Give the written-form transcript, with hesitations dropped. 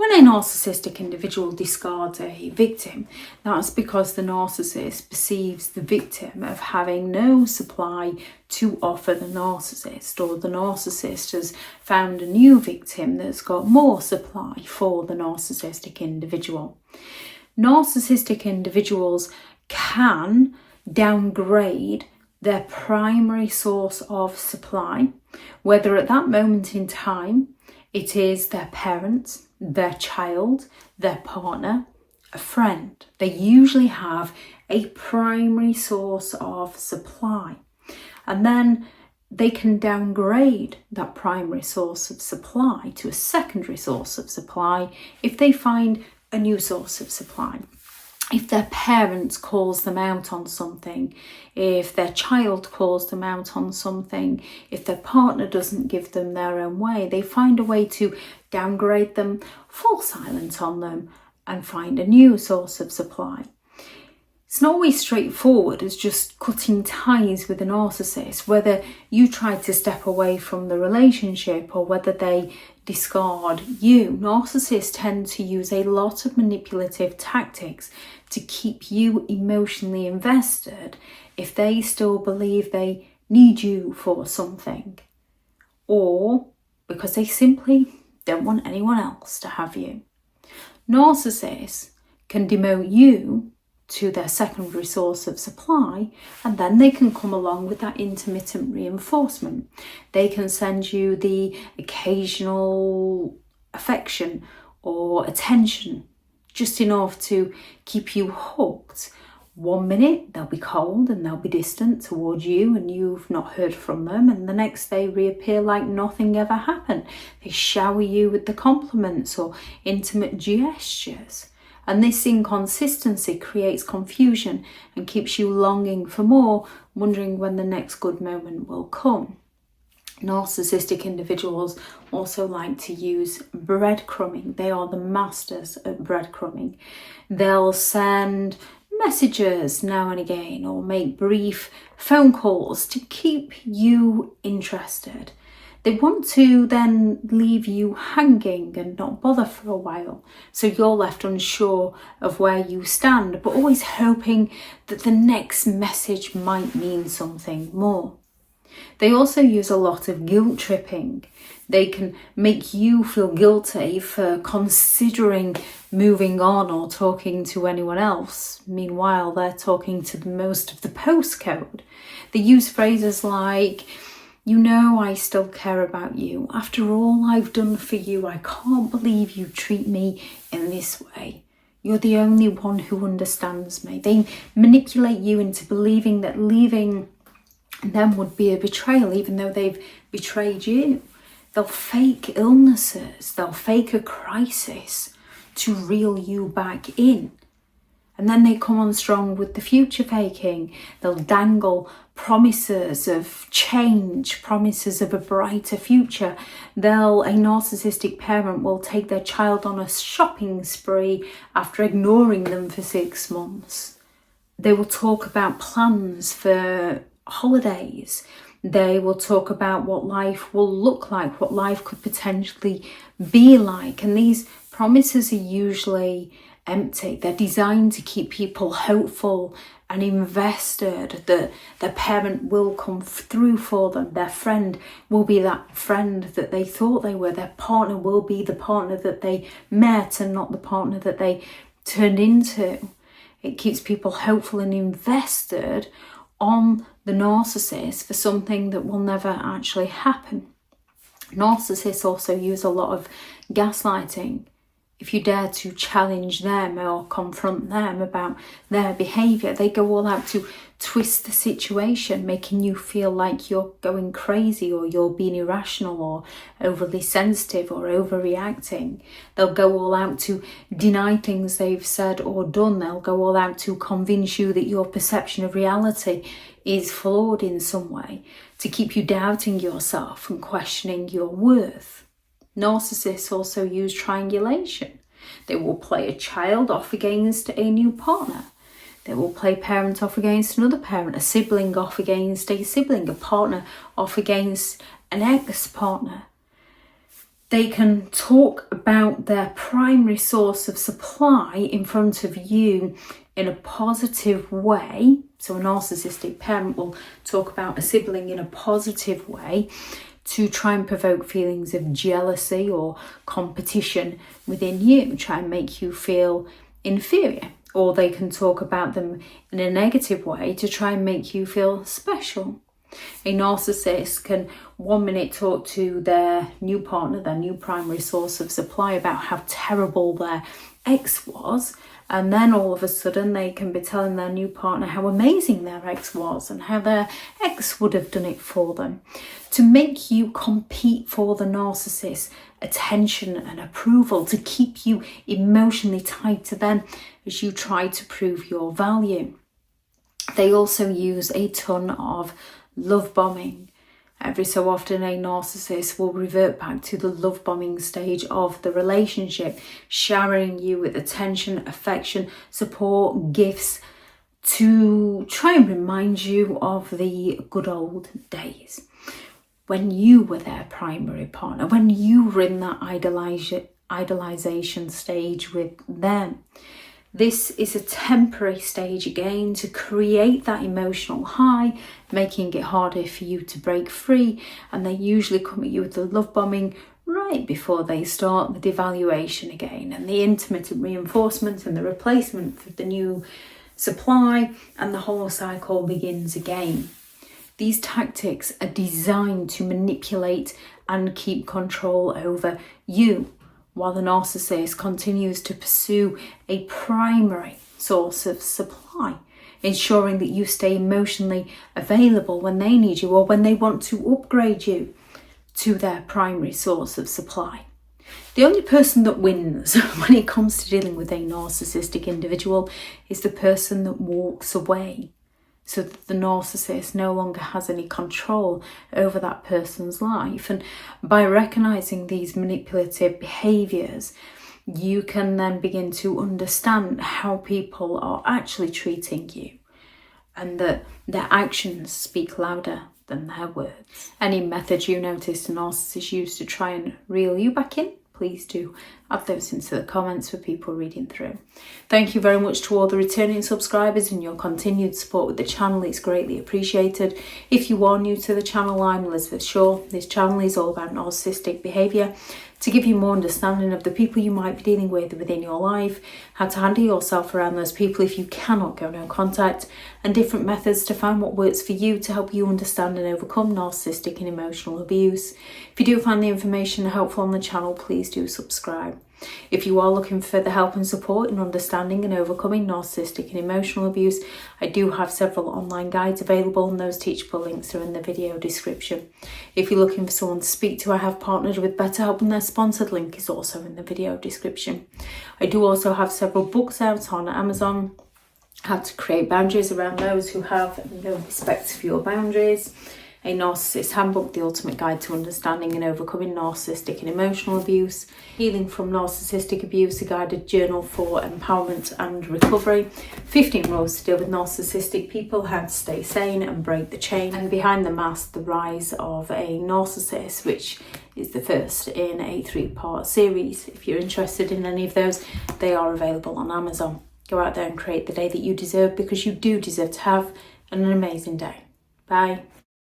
When a narcissistic individual discards a victim, that's because the narcissist perceives the victim of having no supply to offer the narcissist, or the narcissist has found a new victim that's got more supply for the narcissistic individual. Narcissistic individuals can downgrade their primary source of supply, whether at that moment in time it is their parents, their child, their partner, a friend. They usually have a primary source of supply, and then they can downgrade that primary source of supply to a secondary source of supply if they find a new source of supply. If their parents calls them out on something, if their child calls them out on something, if their partner doesn't give them their own way, they find a way to downgrade them, fall silent on them, and find a new source of supply. It's not always straightforward as just cutting ties with a narcissist, whether you try to step away from the relationship or whether they discard you. Narcissists tend to use a lot of manipulative tactics to keep you emotionally invested if they still believe they need you for something, or because they simply don't want anyone else to have you. Narcissists can demote you to their secondary source of supply, and then they can come along with that intermittent reinforcement. They can send you the occasional affection or attention, just enough to keep you hooked. 1 minute they'll be cold and they'll be distant towards you and you've not heard from them, and the next they reappear like nothing ever happened. They shower you with the compliments or intimate gestures. And this inconsistency creates confusion and keeps you longing for more, wondering when the next good moment will come. Narcissistic individuals also like to use breadcrumbing. They are the masters at breadcrumbing. They'll send messages now and again or make brief phone calls to keep you interested. They want to then leave you hanging and not bother for a while, so you're left unsure of where you stand, but always hoping that the next message might mean something more. They also use a lot of guilt tripping. They can make you feel guilty for considering moving on or talking to anyone else. Meanwhile, they're talking to most of the postcode. They use phrases like, "You know I still care about you. After all I've done for you, I can't believe you treat me in this way. You're the only one who understands me." They manipulate you into believing that leaving them would be a betrayal, even though they've betrayed you. They'll fake illnesses, they'll fake a crisis to reel you back in. And then they come on strong with the future faking. They'll dangle promises of change, promises of a brighter future. A narcissistic parent will take their child on a shopping spree after ignoring them for 6 months. They will talk about plans for holidays. They will talk about what life will look like, what life could potentially be like. And these promises are usually empty. They're designed to keep people hopeful and invested that their parent will come through for them. Their friend will be that friend that they thought they were. Their partner will be the partner that they met and not the partner that they turned into. It keeps people hopeful and invested on the narcissist for something that will never actually happen. Narcissists also use a lot of gaslighting. If you dare to challenge them or confront them about their behaviour, they go all out to twist the situation, making you feel like you're going crazy or you're being irrational or overly sensitive or overreacting. They'll go all out to deny things they've said or done. They'll go all out to convince you that your perception of reality is flawed in some way, to keep you doubting yourself and questioning your worth. Narcissists also use triangulation. They will play a child off against a new partner. They will play parent off against another parent, a sibling off against a sibling, a partner off against an ex-partner. They can talk about their primary source of supply in front of you in a positive way. So a narcissistic parent will talk about a sibling in a positive way to try and provoke feelings of jealousy or competition within you, try and make you feel inferior. Or they can talk about them in a negative way to try and make you feel special. A narcissist can 1 minute talk to their new partner, their new primary source of supply, about how terrible their ex was, and then all of a sudden they can be telling their new partner how amazing their ex was and how their ex would have done it for them, to make you compete for the narcissist's attention and approval, to keep you emotionally tied to them as you try to prove your value. They also use a ton of love bombing. Every so often a narcissist will revert back to the love bombing stage of the relationship, showering you with attention, affection, support, gifts, to try and remind you of the good old days when you were their primary partner, when you were in that idolization stage with them. This is a temporary stage again to create that emotional high, making it harder for you to break free. And they usually come at you with the love bombing right before they start the devaluation again, and the intermittent reinforcement and the replacement for the new supply, and the whole cycle begins again. These tactics are designed to manipulate and keep control over you, while the narcissist continues to pursue a primary source of supply, ensuring that you stay emotionally available when they need you or when they want to upgrade you to their primary source of supply. The only person that wins when it comes to dealing with a narcissistic individual is the person that walks away, so that the narcissist no longer has any control over that person's life. And by recognising these manipulative behaviours, you can then begin to understand how people are actually treating you, and that their actions speak louder than their words. Any methods you notice a narcissist use to try and reel you back in, please do add those into the comments for people reading through. Thank you very much to all the returning subscribers, and your continued support with the channel is greatly appreciated. If you are new to the channel, I'm Elizabeth Shaw. This channel is all about narcissistic behaviour, to give you more understanding of the people you might be dealing with within your life, how to handle yourself around those people if you cannot go no contact, and different methods to find what works for you to help you understand and overcome narcissistic and emotional abuse. If you do find the information helpful on the channel, please do subscribe. If you are looking for further help and support in understanding and overcoming narcissistic and emotional abuse, I do have several online guides available, and those teachable links are in the video description. If you're looking for someone to speak to, I have partnered with BetterHelp, and their sponsored link is also in the video description. I do also have several books out on Amazon, how to create boundaries around those who have no respect for your boundaries, a Narcissists Handbook, the ultimate guide to understanding and overcoming narcissistic and emotional abuse, Healing from Narcissistic Abuse, a guided journal for empowerment and recovery, 15 Rules to Deal with Narcissistic People, How to Stay Sane and Break the Chain, and Behind the Mask, The Rise of a Narcissist, which is the first in a 3-part series. If you're interested in any of those, they are available on Amazon. Go out there and create the day that you deserve, because you do deserve to have an amazing day. Bye.